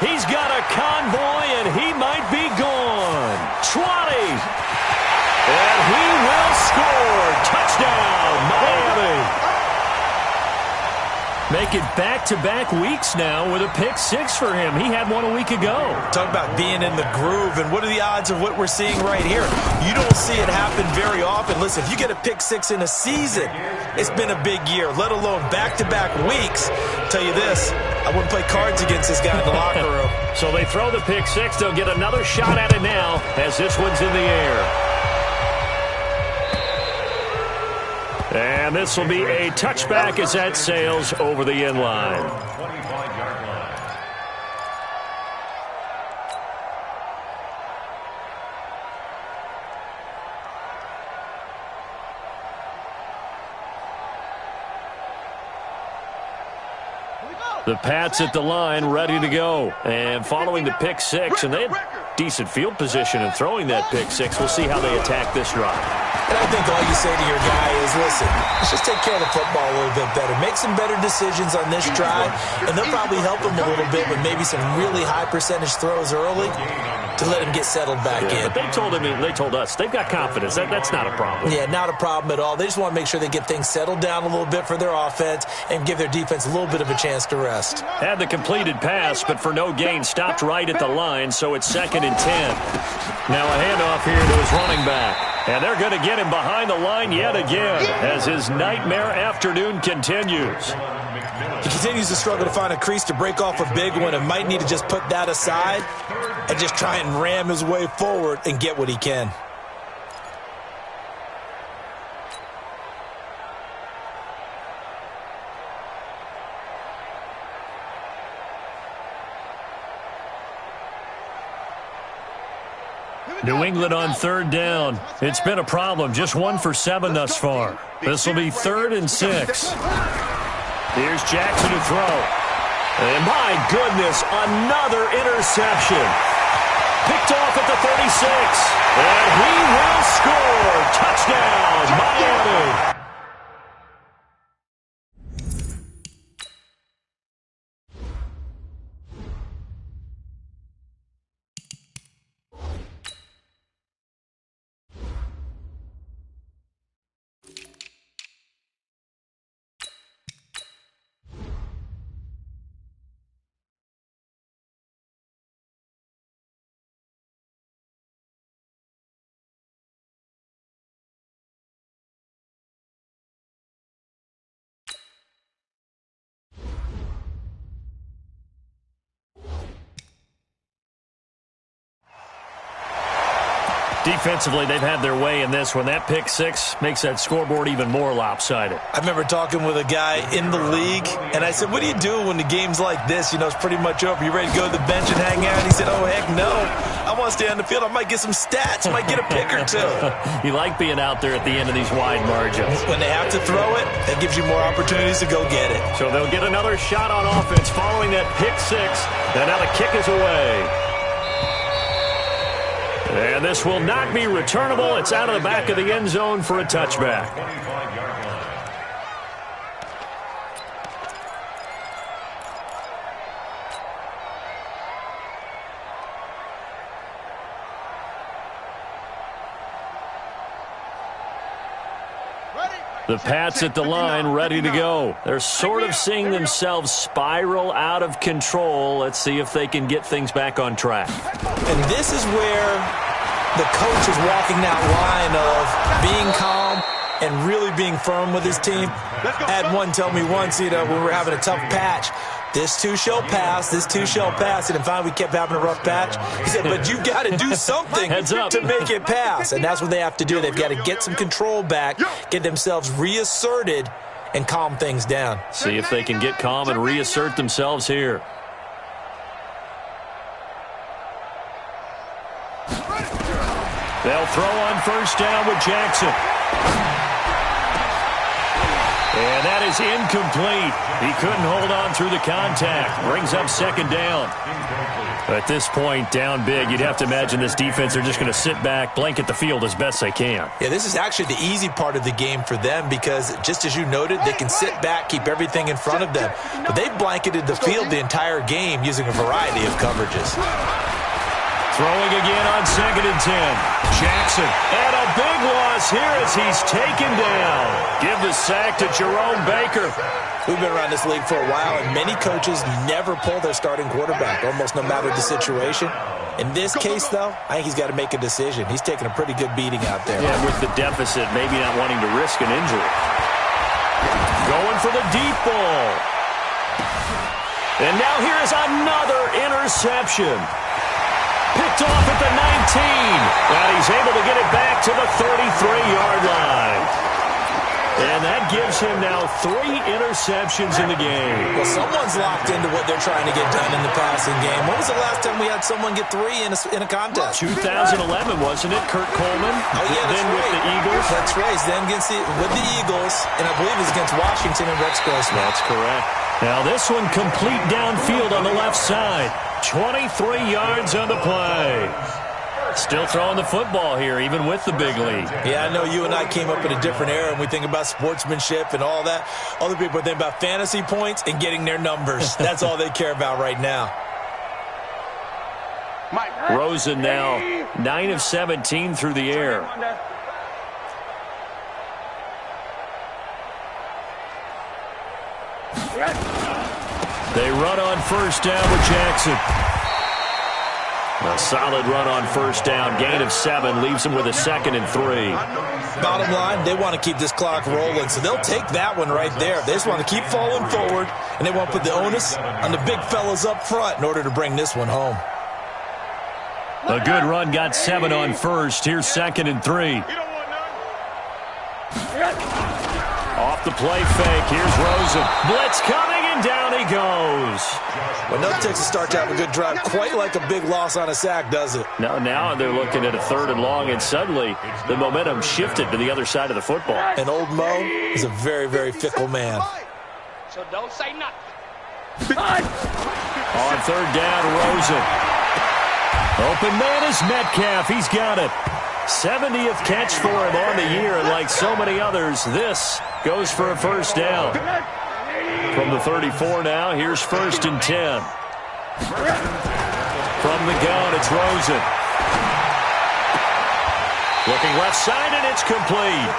He's got a convoy, and he might be gone. 20. And he will score. Touchdown, Miami. Make it back-to-back weeks now with a pick-6 for him. He had one a week ago. Talk about being in the groove, and what are the odds of what we're seeing right here? You don't see it happen very often. Listen, if you get a pick-6 in a season, it's been a big year, let alone back-to-back weeks. I'll tell you this, I wouldn't play cards against this guy in the locker room. So they throw the pick-6. They'll get another shot at it now as this one's in the air. And this will be a touchback as that sails over the end line. 25-yard line. The Pats at the line, ready to go. And following the pick-6, and they had decent field position in throwing that pick-6. We'll see how they attack this drive. And I think all you say to your guy is, listen, let's just take care of the football a little bit better. Make some better decisions on this drive, and they'll probably help him a little bit with maybe some really high percentage throws early to let him get settled back in. But they told us, they've got confidence. That's not a problem. Yeah, not a problem at all. They just want to make sure they get things settled down a little bit for their offense and give their defense a little bit of a chance to rest. Had the completed pass, but for no gain, stopped right at the line, so it's 2nd and 10. Now a handoff here to his running back. And they're going to get him behind the line yet again as his nightmare afternoon continues. He continues to struggle to find a crease to break off a big one and might need to just put that aside and just try and ram his way forward and get what he can. New England on 3rd down. It's been a problem. Just 1 for 7 thus far. This will be 3rd and 6. Here's Jackson to throw. And my goodness, another interception. Picked off at the 36. And he will score. Touchdown, Miami. Defensively, they've had their way in this one. That pick six makes that scoreboard even more lopsided. I remember talking with a guy in the league, and I said, what do you do when the game's like this? You know, it's pretty much over. You ready to go to the bench and hang out? And he said, oh, heck no. I want to stay on the field. I might get some stats. I might get a pick or two. You like being out there at the end of these wide margins. When they have to throw it, that gives you more opportunities to go get it. So they'll get another shot on offense following that pick six. And now the kick is away. And this will not be returnable. It's out of the back of the end zone for a touchback. The Pats at the line, ready to go. They're sort of seeing themselves spiral out of control. Let's see if they can get things back on track. And this is where the coach is walking that line of being calm and really being firm with his team. I had one tell me once, you know, when we were having a tough patch, this too shall pass, this too shall pass. And finally we kept having a rough patch. He said, but you got to do something to make it pass. And that's what they have to do. They've got to get some control back, get themselves reasserted, and calm things down. See if they can get calm and reassert themselves here. They'll throw on first down with Jackson. And that is incomplete. He couldn't hold on through the contact. Brings up second down. At this point, down big, you'd have to imagine this defense, they're just going to sit back, blanket the field as best they can. Yeah, this is actually the easy part of the game for them because, just as you noted, they can sit back, keep everything in front of them. But they blanketed the field the entire game using a variety of coverages. Throwing again on 2nd and 10. Jackson. And a big loss here as he's taken down. Give the sack to Jerome Baker. We've been around this league for a while, and many coaches never pull their starting quarterback, almost no matter the situation. In this case, though, I think he's got to make a decision. He's taking a pretty good beating out there. Yeah, with the deficit, maybe not wanting to risk an injury. Going for the deep ball. And now here is another interception. Picked off at the 19. And he's able to get it back to the 33-yard line. And that gives him now 3 interceptions in the game. Well, someone's locked into what they're trying to get done in the passing game. When was the last time we had someone get 3 in a contest? 2011, wasn't it? Kurt Coleman. Oh, yeah, that's then right. With the Eagles. That's right. Then with the Eagles, and I believe it's against Washington and Rex Grossman. That's correct. Now this one complete downfield on the left side. 23 yards on the play. Still throwing the football here, even with the big lead. Yeah, I know you and I came up in a different era, and we think about sportsmanship and all that. Other people think about fantasy points and getting their numbers. That's all they care about right now. Rosen now 9 of 17 through the air. They run on first down with Jackson. A solid run on first down. Gain of 7 leaves them with a 2nd and 3. Bottom line, they want to keep this clock rolling, so they'll take that one right there. They just want to keep falling forward, and they want to put the onus on the big fellas up front in order to bring this one home. A good run, got 7 on first. Here's 2nd and 3. Off the play fake. Here's Rosen. Blitz coming, and down he goes. Well, no Texas start to have a good drive. Quite like a big loss on a sack, does it? No, now they're looking at a 3rd and long, and suddenly the momentum shifted to the other side of the football. And old Mo is a very, very fickle man. So don't say nothing. On 3rd down, Rosen. Open man is Metcalf. He's got it. 70th catch for him on the year, and like so many others, this goes for a first down. From the 34 now, here's 1st and 10. From the gun, it's Rosen. Looking left side, and it's complete.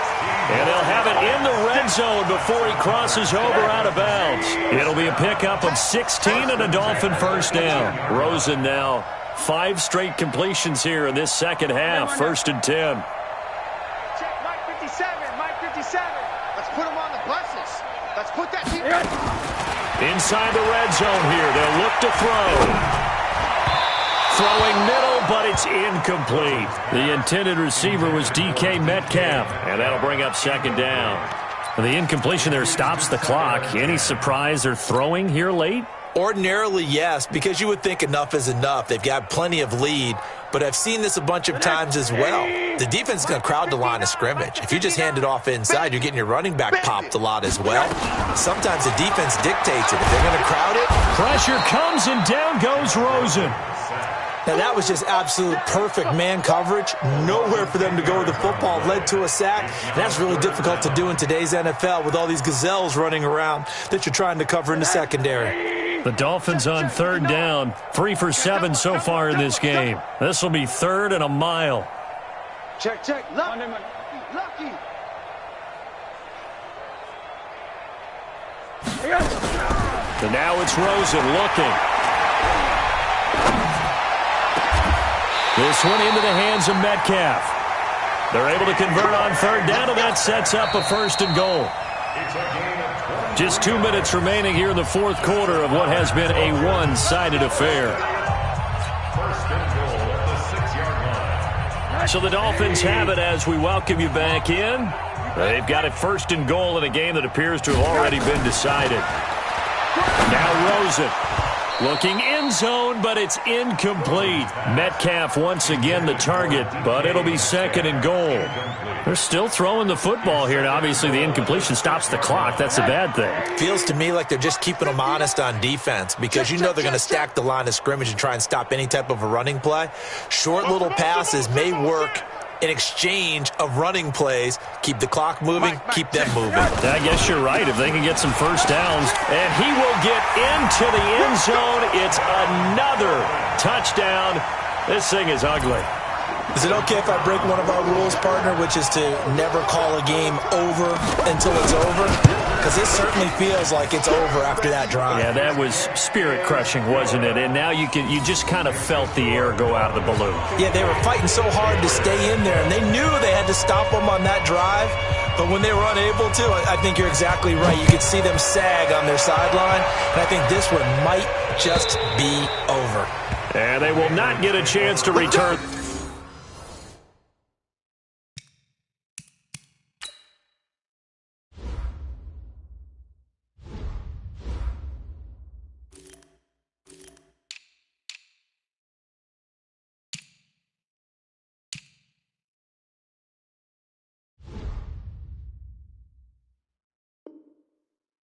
And they'll have it in the red zone before he crosses over out of bounds. It'll be a pickup of 16 and a Dolphin first down. Rosen now 5 straight completions here in this second half. 1st and 10. Check Mike 57, Mike 57. Let's put him on the buses. Let's put that team. Inside the red zone here. They'll look to throw. Throwing middle, but it's incomplete. The intended receiver was DK Metcalf, and that'll bring up second down. The incompletion there stops the clock. Any surprise they're throwing here late? Ordinarily, yes, because you would think enough is enough. They've got plenty of lead, but I've seen this a bunch of times as well. The defense is going to crowd the line of scrimmage. If you just hand it off inside, you're getting your running back popped a lot as well. Sometimes the defense dictates it. If they're going to crowd it. Pressure comes, and down goes Rosen. Now, that was just absolute perfect man coverage. Nowhere for them to go with the football. Led to a sack. And that's really difficult to do in today's NFL with all these gazelles running around that you're trying to cover in the secondary. The Dolphins on third down. 3 for 7 so far in this game. This will be 3rd and a mile. Check. Lucky. And now it's Rosen looking. This one into the hands of Metcalf. They're able to convert on third down, and that sets up a 1st and goal. Just 2 minutes remaining here in the 4th quarter of what has been a one-sided affair. 1st and goal at the 6-yard line. So the Dolphins have it as we welcome you back in. They've got a 1st and goal in a game that appears to have already been decided. Now Rosen. Looking end zone, but it's incomplete. Metcalf once again the target, but it'll be 2nd and goal. They're still throwing the football here, and obviously the incompletion stops the clock. That's a bad thing. Feels to me like they're just keeping them honest on defense because you know they're going to stack the line of scrimmage and try and stop any type of a running play. Short little passes may work in exchange of running plays. Keep the clock moving, keep them moving. I guess you're right. If they can get some first downs, and he will get into the end zone. It's another touchdown. This thing is ugly. Is it okay if I break one of our rules, partner, which is to never call a game over until it's over? Because this certainly feels like it's over after that drive. Yeah, that was spirit-crushing, wasn't it? And now you just kind of felt the air go out of the balloon. Yeah, they were fighting so hard to stay in there, and they knew they had to stop them on that drive. But when they were unable to, I think you're exactly right. You could see them sag on their sideline, and I think this one might just be over. And they will not get a chance to return.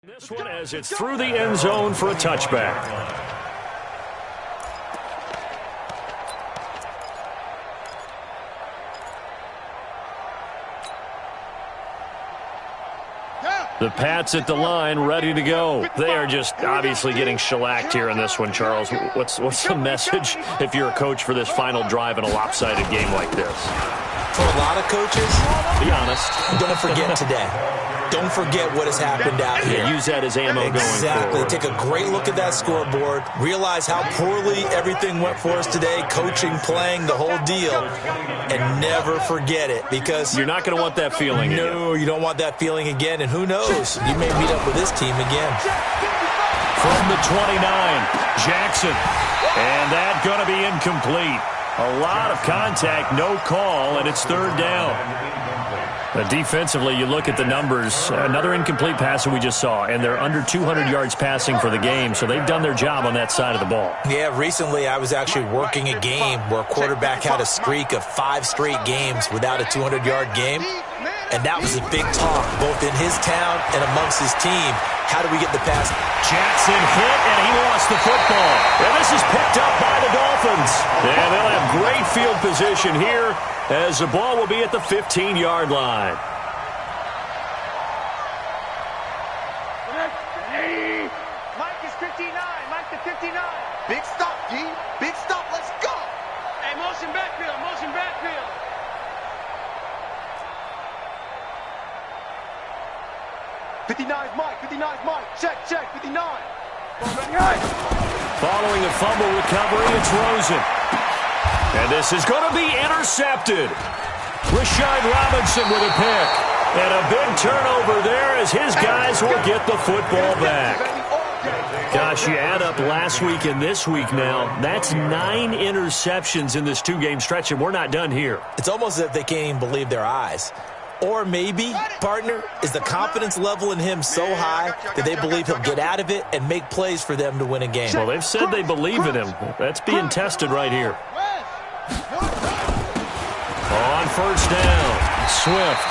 This one as it's through the end zone for a touchback. The Pats at the line, ready to go. They are just obviously getting shellacked here in this one, Charles. What's the message if you're a coach for this final drive in a lopsided game like this? For a lot of coaches, be honest, don't forget today. Don't forget what has happened out here. Use that as ammo going forward. Exactly. Take a great look at that scoreboard. Realize how poorly everything went for us today. Coaching, playing, the whole deal. And never forget it because you're not going to want that feeling again. No, you don't want that feeling again. And who knows? You may meet up with this team again. From the 29, Jackson. And that going to be incomplete. A lot of contact, no call, and it's 3rd down. Defensively, you look at the numbers. Another incomplete pass that we just saw, and they're under 200 yards passing for the game, so they've done their job on that side of the ball. Yeah, recently I was actually working a game where a quarterback had a streak of 5 straight games without a 200-yard game, and that was a big talk, both in his town and amongst his team. How do we get the pass? Jackson hit, and he lost the football. And this is picked up by the Dolphins. And they'll have great field position here as the ball will be at the 15-yard line. Mike is 59. Mike to 59. Big stop, G. Big stop. Let's go. Hey, motion backfield. Motion backfield. Mike. 59's Mike. Check. 59. Following a fumble recovery, it's Rosen. And this is going to be intercepted. Rashard Robinson with a pick. And a big turnover there as his guys will get the football back. Gosh, you add up last week and this week now, that's 9 interceptions in this 2-game stretch, and we're not done here. It's almost as if they can't even believe their eyes. Or maybe, partner, is the confidence level in him so high that they believe he'll get out of it and make plays for them to win a game. Well, they've said they believe in him. That's being tested right here. On first down, Swift.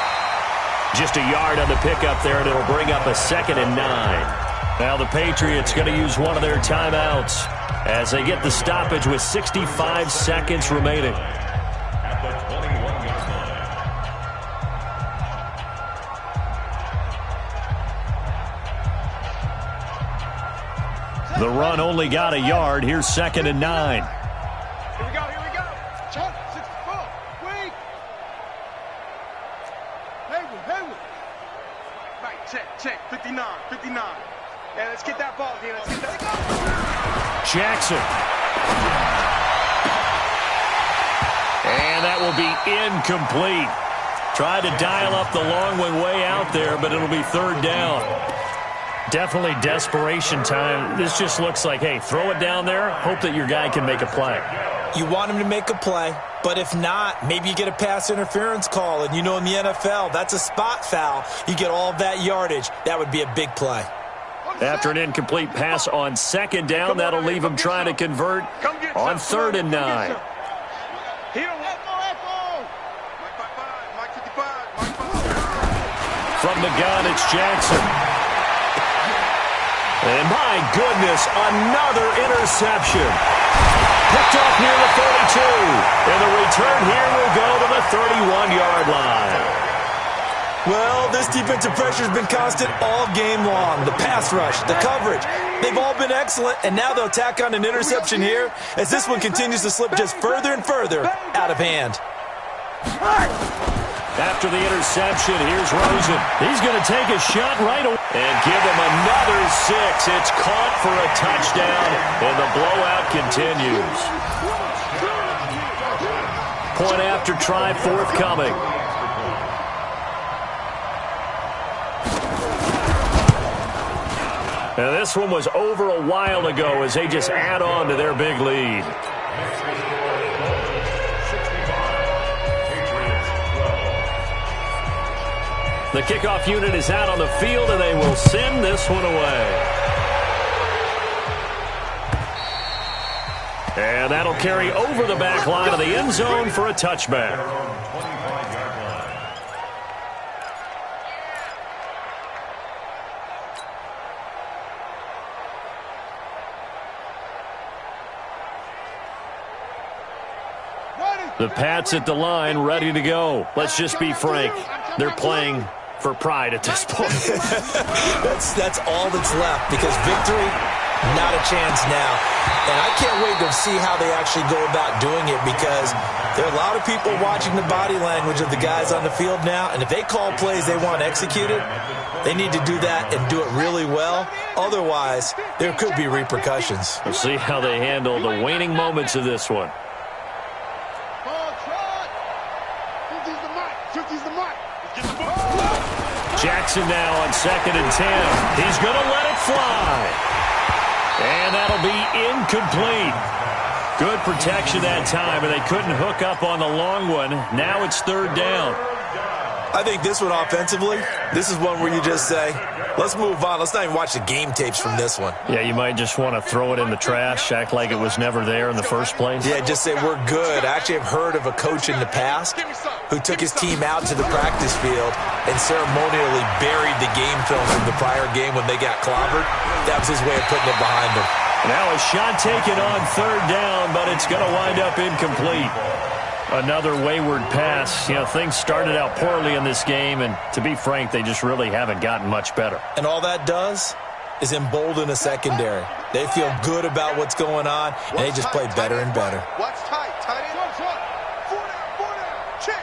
Just a yard on the pickup there, and it'll bring up a 2nd and 9. Now the Patriots going to use one of their timeouts as they get the stoppage with 65 seconds remaining. At the 21-yard line. The run only got a yard. Here's 2nd and 9. Here we go. Chuck, 64. Wait. Hayward. Right, check. 59. Yeah, let's get that ball here. Let's get that. Jackson. And that will be incomplete. Tried to dial up the long one way out there, but it'll be 3rd down. Definitely desperation time. This just looks like, hey, throw it down there, hope that your guy can make a play. You want him to make a play, but if not, maybe you get a pass interference call, and you know in the NFL, that's a spot foul. You get all of that yardage. That would be a big play. After an incomplete pass on 2nd down, that'll leave him trying to convert on 3rd and 9. From the gun, it's Jackson. And my goodness, another interception. Picked off near the 42. And the return here will go to the 31-yard line. Well, this defensive pressure has been constant all game long. The pass rush, the coverage, they've all been excellent, and now they'll tack on an interception here as this one continues to slip just further and further out of hand. After the interception, here's Rosen. He's going to take a shot right away and give him another 6. It's caught for a touchdown, and the blowout continues. Point after try forthcoming. And this one was over a while ago as they just add on to their big lead. The kickoff unit is out on the field, and they will send this one away. And that'll carry over the back line of the end zone for a touchback. The Pats at the line, ready to go. Let's just be frank. They're playing for pride at this point. That's all that's left, because victory, not a chance now. And I can't wait to see how they actually go about doing it, because there are a lot of people watching the body language of the guys on the field now, and if they call plays they want executed, they need to do that and do it really well. Otherwise, there could be repercussions. We'll see how they handle the waning moments of this one. Jackson now on 2nd and 10. He's going to let it fly. And that'll be incomplete. Good protection that time, and they couldn't hook up on the long one. Now it's 3rd down. I think this one offensively, this is one where you just say, let's move on. Let's not even watch the game tapes from this one. Yeah, you might just want to throw it in the trash, act like it was never there in the first place. Yeah, just say we're good. I actually have heard of a coach in the past who took his team out to the practice field and ceremonially buried the game film from the prior game when they got clobbered. That was his way of putting it behind them. Now a shot taken on 3rd down, but it's going to wind up incomplete. Another wayward pass. You know, things started out poorly in this game, and to be frank, they just really haven't gotten much better. And all that does is embolden a secondary. They feel good about what's going on, and they just play better and better. What's tight? Tight end. Four down. Check.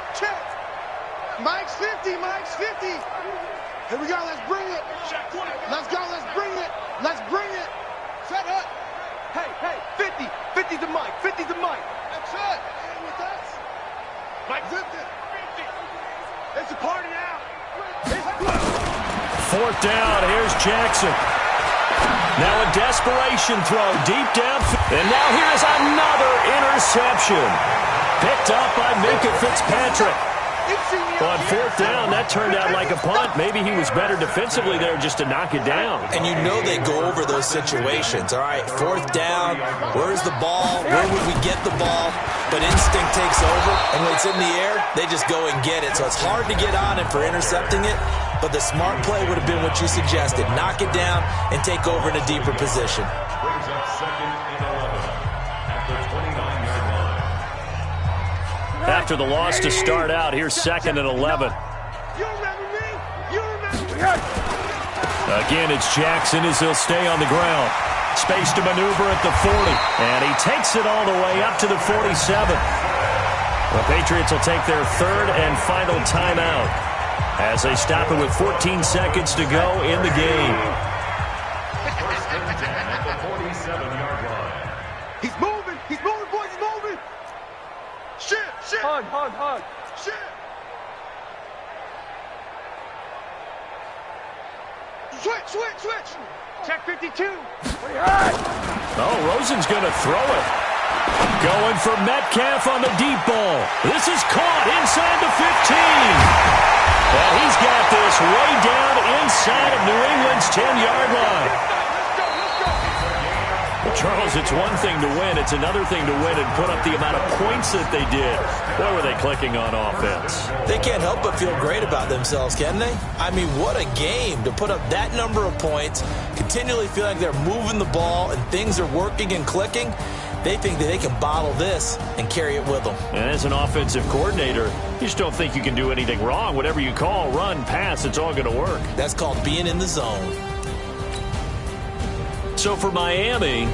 Mike's 50. Here we go. Let's bring it. Let's go. Let's bring it. Set up. Hey, 50. 50 to Mike. That's it. With us. Mike, 50. It's a party now. 4th down. Here's Jackson. Now a desperation throw deep down. And now here's another interception. Picked up by Minkah Fitzpatrick. On fourth down, that turned out like a punt. Maybe he was better defensively there just to knock it down. And you know they go over those situations. All right, fourth down, where's the ball? Where would we get the ball? But instinct takes over, and when it's in the air, they just go and get it. So it's hard to get on him for intercepting it, but the smart play would have been what you suggested. Knock it down and take over in a deeper position. Brings up 2nd and 11 at the 29-yard line. After the loss to start out, here's 2nd and 11. You remember me? You remember me? Again, it's Jackson as he'll stay on the ground. Space to maneuver at the 40. And he takes it all the way up to the 47. The Patriots will take their 3rd and final timeout as they stop it with 14 seconds to go in the game. 1st and 10 at the 47-yard line. He's moving, boys, he's moving. Shit. Hug. Shit. Switch. Check 52. Oh, Rosen's going to throw it. Going for Metcalf on the deep ball. This is caught inside the 15. And he's got this way down inside of New England's 10-yard line. Well, Charles, it's one thing to win. It's another thing to win and put up the amount of points that they did. Boy, were they clicking on offense. They can't help but feel great about themselves, can they? I mean, what a game to put up that number of points, continually feel like they're moving the ball and things are working and clicking. They think that they can bottle this and carry it with them. And as an offensive coordinator, you just don't think you can do anything wrong. Whatever you call, run, pass, it's all going to work. That's called being in the zone. So for Miami,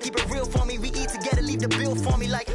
keep it real for me. We eat together, leave the bill for me like.